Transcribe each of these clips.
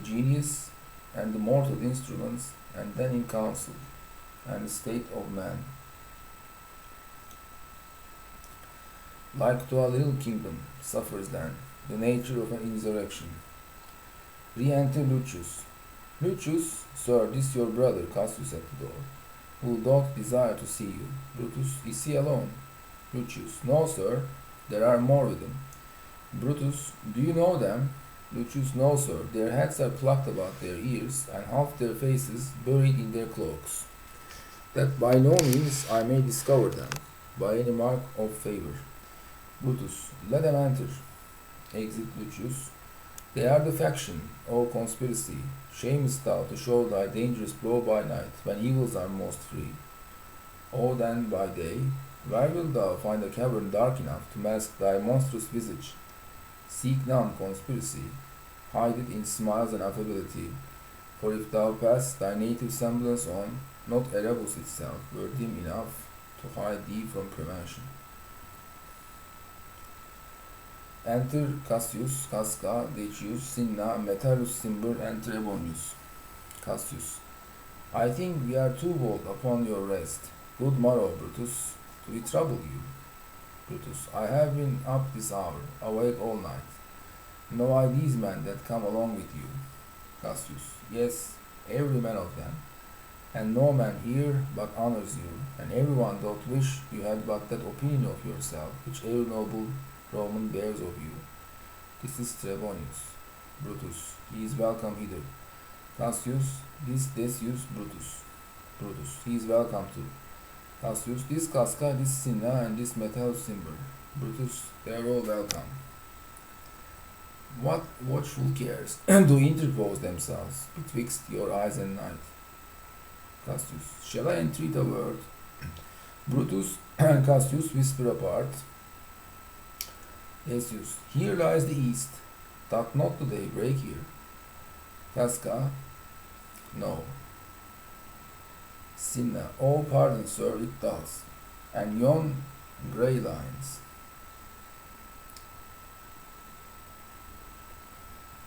genius, and the mortal instruments, and then in council, and the state of man. Like to a little kingdom, suffers then, the nature of an insurrection. Re-enter Lucius. Lucius, sir, this your brother, Cassius at the door, who doth desire to see you. Brutus, is he alone? Lucius, no, sir, there are more with him. Brutus, do you know them? Lucius, no, sir, their heads are plucked about their ears, and half their faces buried in their cloaks, that by no means I may discover them, by any mark of favour. Brutus, let them enter. Exit Lucius. They are the faction, O conspiracy. Shamest thou to show thy dangerous blow by night, when evils are most free? O then by day, where wilt thou find a cavern dark enough to mask thy monstrous visage? Seek none conspiracy, hide it in smiles and affability, for if thou pass thy native semblance on, not Erebus itself were dim enough to hide thee from prevention. Enter Cassius, Casca, Decius, Cinna, Metellus, Cimber, and Trebonius. Cassius. I think we are too bold upon your rest. Good morrow, Brutus, do we trouble you? Brutus. I have been up this hour, awake all night. Know I these men that come along with you? Cassius. Yes, every man of them. And no man here but honors you, and everyone doth wish you had but that opinion of yourself which every noble Roman bears of you. This is Trebonius. Brutus. He is welcome hither. Cassius. This Decius Brutus. Brutus. He is welcome too. Cassius. This Casca, this Cinna, and this Metellus Cimber. Brutus. They are all welcome. What watchful cares do interpose themselves betwixt your eyes and night? Cassius. Shall I entreat a word? Brutus and Cassius whisper apart. Decius. Here lies the east. Doth not the day break here? Casca. No. Cinna. Oh, pardon, sir, it does. And yon grey lines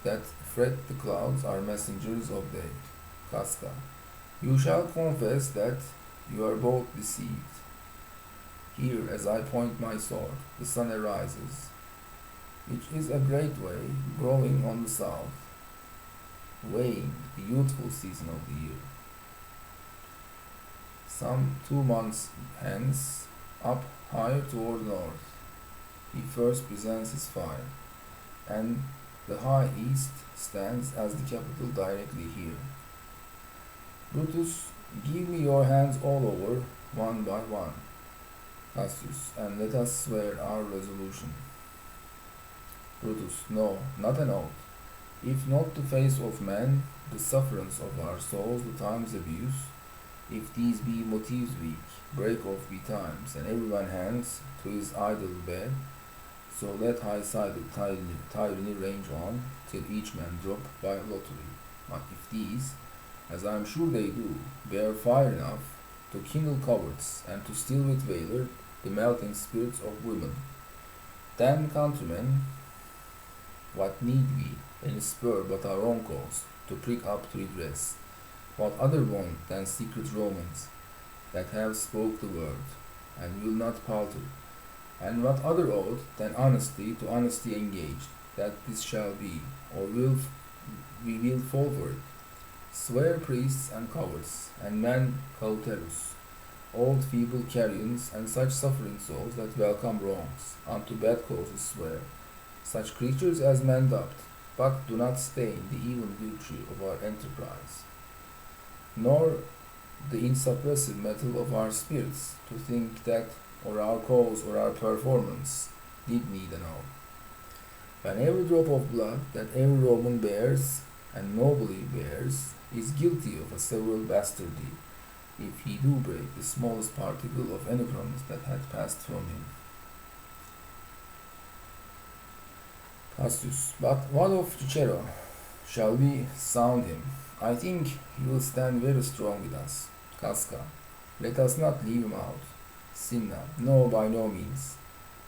that fret the clouds are messengers of day. Casca. You shall confess that you are both deceived. Here, as I point my sword, the sun arises, which is a great way growing on the south, weighing the youthful season of the year. Some 2 months hence, up higher toward north, he first presents his fire, and the high east stands as the capital directly here. Brutus, give me your hands all over, one by one. Cassius, and let us swear our resolution. Brutus, no, not an oath. If not the face of man, the sufferance of our souls, the time's abuse, if these be motives weak, break off betimes, and everyone hands to his idle bed, so let high-sided tyranny range on, till each man drop by lottery. But if these, as I am sure they do, bear fire enough to kindle coverts, and to still with valor the melting spirits of women, then, countrymen, what need we any spur but our own cause to prick up to redress? What other want than secret Romans that have spoke the word, and will not palter? And what other oath than honesty to honesty engaged, that this shall be, or we will fall for it? Swear priests and cowards, and men cautelous, old feeble carrions, and such suffering souls that welcome wrongs, unto bad causes swear, such creatures as men adopt, but do not stain the even virtue of our enterprise, nor the insuppressive metal of our spirits, to think that or our cause or our performance did need an oath. When every drop of blood that every Roman bears, and nobly bears, is guilty of a several bastardy, if he do break the smallest particle of any promise that had passed from him. Cassius. But what of Cicero? Shall we sound him? I think he will stand very strong with us. Casca. Let us not leave him out. Cinna. No, by no means.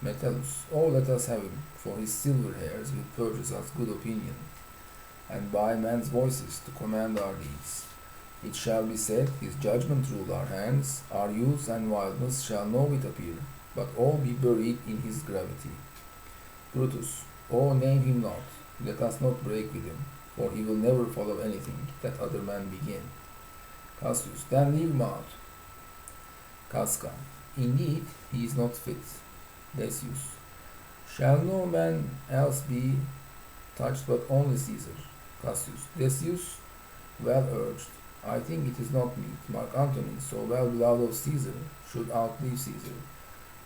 Metellus. Oh, let us have him, for his silver hairs will purchase us good opinion. and by men's voices to command our deeds. It shall be said, his judgment rule our hands, our youth and wildness shall no it appear, but all be buried in his gravity. Brutus. Oh, name him not, let us not break with him, for he will never follow anything that other men begin. Cassius. Then leave him out. Casca. Indeed, he is not fit. Decius. Shall no man else be touched but only Caesar? Cassius. Decius, well urged. I think it is not meet. Mark Antony, so well beloved of Caesar, should outlive Caesar.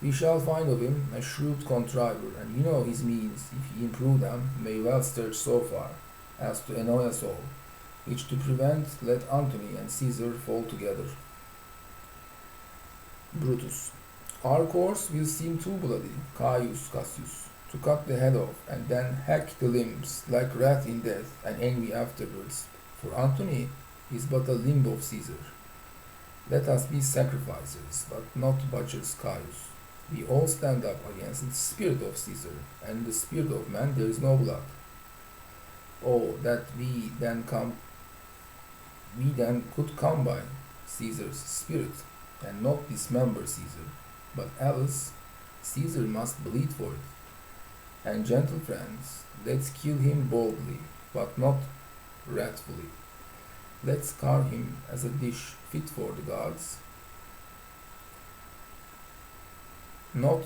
We shall find of him a shrewd contriver, and you know his means, if he improve them, may well stretch so far as to annoy us all, which to prevent let Antony and Caesar fall together. Brutus. Our course will seem too bloody, Caius Cassius, to cut the head off, and then hack the limbs, like wrath in death, and envy afterwards. For Antony is but a limb of Caesar. Let us be sacrificers, but not butchers, Caius. We all stand up against the spirit of Caesar, and in the spirit of man there is no blood. Oh, that we then could combine Caesar's spirit, and not dismember Caesar. But alas, Caesar must bleed for it. And gentle friends, let's kill him boldly, but not wrathfully. Let's carve him as a dish fit for the gods, not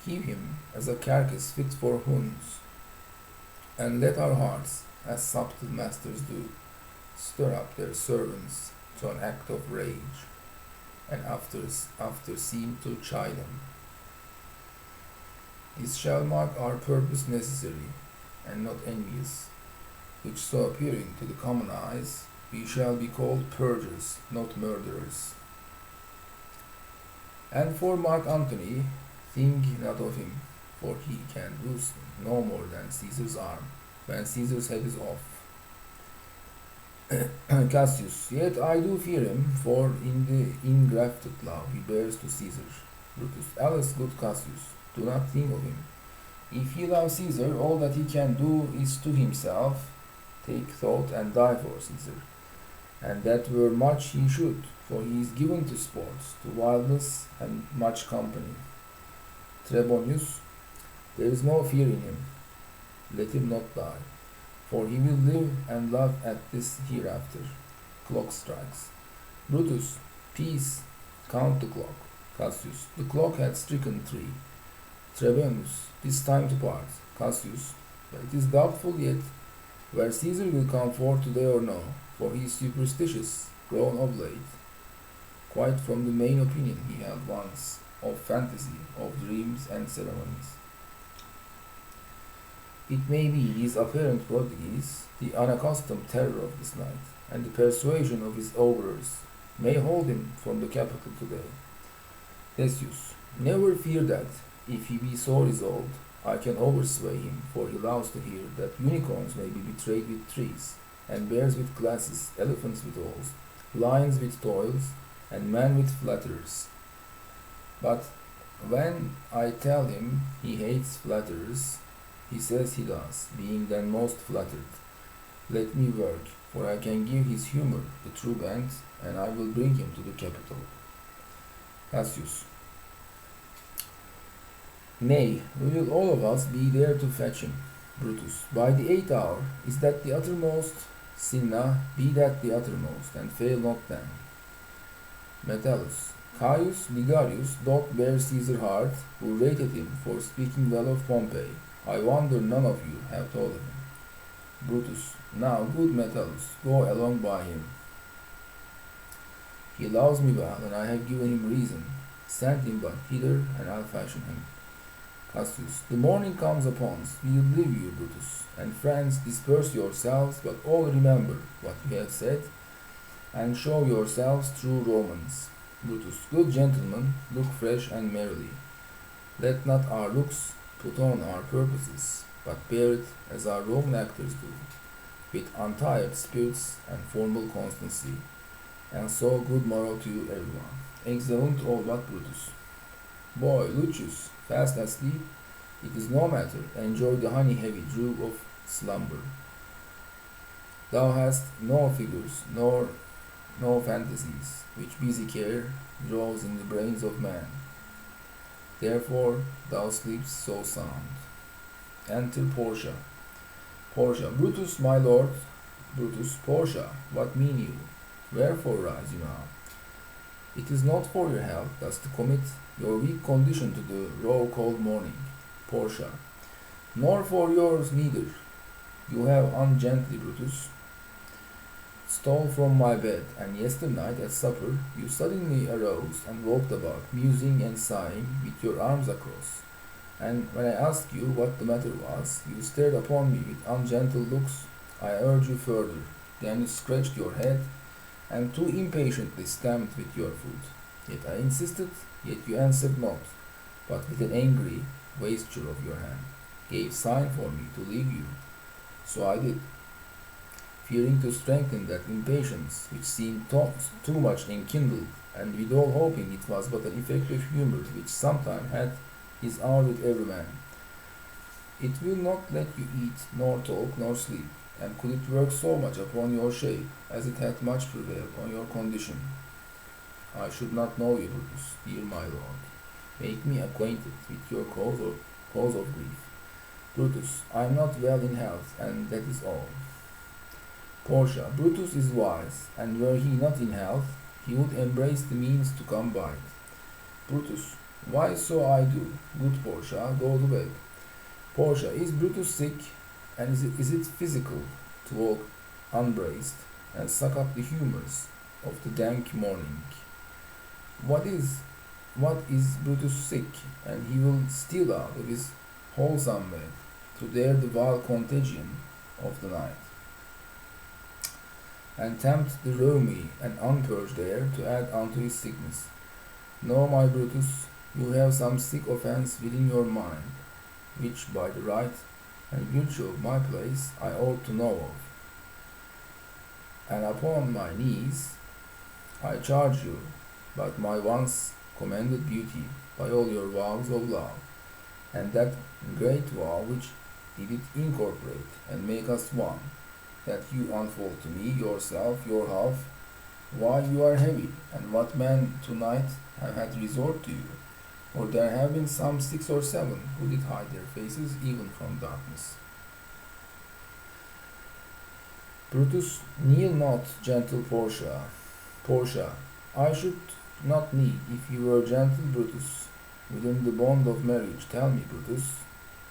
heave him as a carcass fit for Huns. And let our hearts, as subtle masters do, stir up their servants to an act of rage, and after seem to chide them. This shall mark our purpose necessary, and not envious, which so appearing to the common eyes, we shall be called purgers, not murderers. And for Mark Antony, think not of him, for he can do no more than Caesar's arm, when Caesar's head is off. Cassius. Yet I do fear him, for in the ingrafted love he bears to Caesar. Brutus. Alas, good Cassius, do not think of him. If he loves Caesar, all that he can do is to himself take thought and die for Caesar. And that were much he should, for he is given to sports, to wildness, and much company. Trebonius. There is no fear in him. Let him not die, for he will live and love at this hereafter. Clock strikes. Brutus. Peace. Count the clock. Cassius. The clock had stricken 3. Trebonius. 'Tis time to part. Cassius. But it is doubtful yet where Caesar will come forth today or no, for he is superstitious, grown of late, quite from the main opinion he held once, of fantasy, of dreams and ceremonies. It may be his apparent prodigies, the unaccustomed terror of this night, and the persuasion of his augurs, may hold him from the capital today. Decius. Never fear that, if he be so resolved, I can oversway him, for he loves to hear that unicorns may be betrayed with trees, and bears with glasses, elephants with oars, lions with toils, and men with flatterers. But when I tell him he hates flatterers, he says he does, being then most flattered. Let me work, for I can give his humor the true bent, and I will bring him to the capital. Cassius. Nay, we will all of us be there to fetch him. Brutus. By the 8th hour, is that the uttermost? Cinna, be that the uttermost, and fail not then. Metellus. Caius Ligarius doth bear Caesar hard, who rated him for speaking well of Pompey. I wonder none of you have told of him. Brutus. Now, good Metellus, go along by him. He loves me well, and I have given him reason. Send him but hither, and I'll fashion him. Cassius. The morning comes upon us, we will leave you, Brutus, and friends, disperse yourselves, but all remember what you have said, and show yourselves true Romans. Brutus. Good gentlemen, look fresh and merrily. Let not our looks put on our purposes, but bear it as our Roman actors do, with untired spirits and formal constancy, and so good morrow to you everyone. Exeunt all but Brutus. Boy, Lucius, fast asleep? It is no matter, enjoy the honey-heavy dew of slumber. Thou hast no figures, nor no fantasies, which busy care draws in the brains of man. Therefore thou sleepst so sound. Enter Portia. Portia. Brutus, my lord. Brutus. Portia, what mean you? Wherefore rise you now? It is not for your health thus to commit your weak condition to the raw cold morning. Portia. Nor for yours neither. You have ungently, Brutus, stole from my bed, and yesternight at supper you suddenly arose and walked about, musing and sighing, with your arms across. And when I asked you what the matter was, you stared upon me with ungentle looks. I urged you further. Then you scratched your head, and too impatiently stamped with your foot. Yet I insisted, yet you answered not, but with an angry wasture of your hand, gave sign for me to leave you. So I did, fearing to strengthen that impatience which seemed too much enkindled, and withal hoping it was but an effect of humour which sometime had his hour with every man. It will not let you eat, nor talk, nor sleep, and could it work so much upon your shape, as it hath much prevailed on your condition. I should not know you, Brutus, dear my lord. Make me acquainted with your cause of grief. Brutus, I am not well in health, and that is all. Portia. Brutus is wise, and were he not in health, he would embrace the means to come by it. Brutus. Why, so I do. Good Portia, go to bed. Portia. Is Brutus sick, and is it physical to walk unbraced and suck up the humours of the dank morning? What is Brutus sick, and he will steal out of his wholesome bed to dare the vile contagion of the night, and tempt the rheumy and unpurged air to add unto his sickness. No, my Brutus, you have some sick offence within your mind, which by the right and virtue of my place I ought to know of. And upon my knees I charge you, but my once commended beauty, by all your vows of love, and that great vow which did it incorporate and make us one, that you unfold to me yourself, your half, why you are heavy, and what men tonight have had resort to you, or there have been some 6 or 7 who did hide their faces even from darkness. Brutus, kneel not, gentle Portia. Portia, I should not need, if you were gentle Brutus, within the bond of marriage. Tell me, Brutus,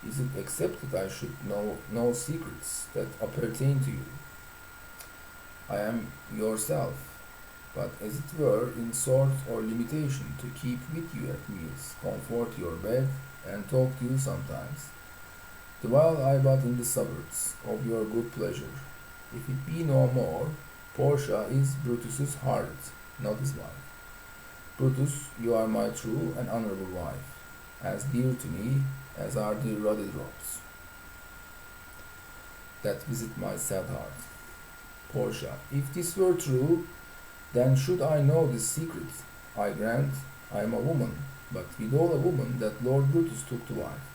is it accepted I should know no secrets that appertain to you? I am yourself, but as it were in sort or limitation, to keep with you at meals, comfort your bed, and talk to you sometimes, the while I but in the suburbs of your good pleasure. If it be no more, Portia is Brutus's harlot, not his wife. Brutus, you are my true and honourable wife, as dear to me as are the ruddy drops that visit my sad heart. Portia. If this were true, then should I know this secret. I grant I am a woman, but withal a woman that Lord Brutus took to wife.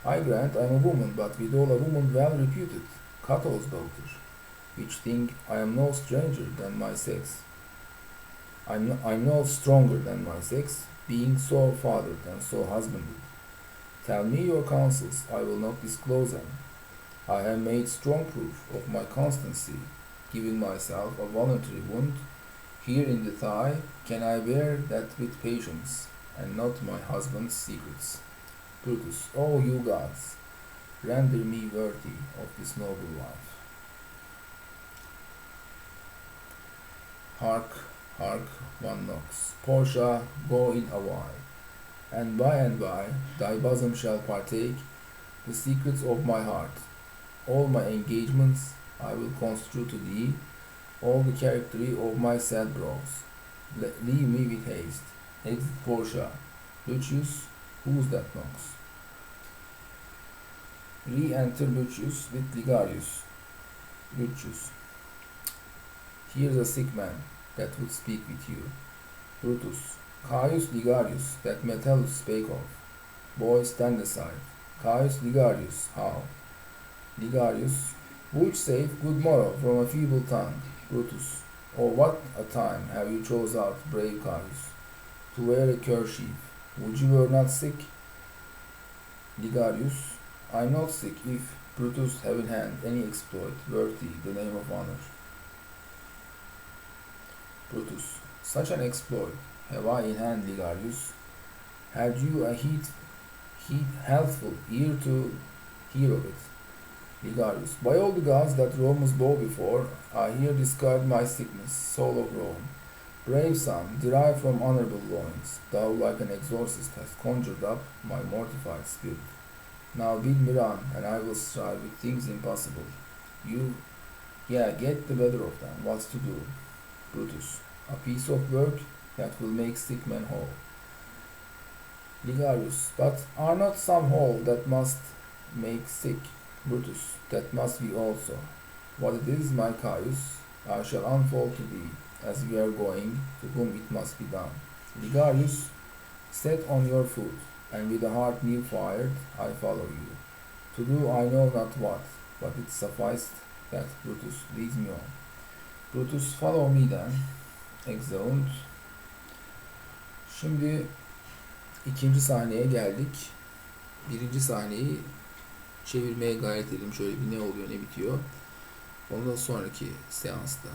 I grant I am a woman, but withal a woman well reputed, Cato's daughter, which thing I am no stranger than my sex. I'm no stronger than my sex, being so fathered and so husbanded. Tell me your counsels, I will not disclose them. I have made strong proof of my constancy, giving myself a voluntary wound. Here in the thigh can I bear that with patience, and not my husband's secrets. Brutus, O you gods, render me worthy of this noble wife. Hark, hark, one knocks. Portia, go in a while, and by thy bosom shall partake the secrets of my heart. All my engagements I will construe to thee, all the charactery of my sad brows. Leave me with haste. Exit Portia. Lucius, who's that knocks? Re-enter Lucius with Ligarius. Lucius. Here's a sick man that would speak with you. Brutus. Caius Ligarius, that Metellus spake of. Boy, stand aside. Caius Ligarius, how? Ligarius, Which saith, good morrow, from a feeble tongue, Brutus. Or what a time have you chose out, brave Caius, to wear a kerchief? Would you were not sick? Ligarius. I am not sick, if Brutus have in hand any exploit worthy the name of honor. Brutus. Such an exploit have I in hand, Ligarius. Had you a healthful ear to hear of it? Ligarius. By all the gods that Romans bow before, I here discard my sickness, soul of Rome. Brave son, derived from honorable loins, thou like an exorcist hast conjured up my mortified spirit. Now bid me run, and I will strive with things impossible. Get the better of them. What's to do? Brutus. A piece of work that will make sick men whole. Ligarius. But are not some whole that must make sick? Brutus. That must be also. What it is, my Caius, I shall unfold to thee, as we are going, to whom it must be done. Ligarius. Set on your foot, and with a heart new fired, I follow you. To do I know not what, but it sufficed that Brutus leads me on. Brutus, follow me then. Exeunt. Şimdi ikinci sahneye geldik. Birinci sahneyi çevirmeye gayret edelim. Şöyle bir ne oluyor ne bitiyor. Ondan sonraki seansta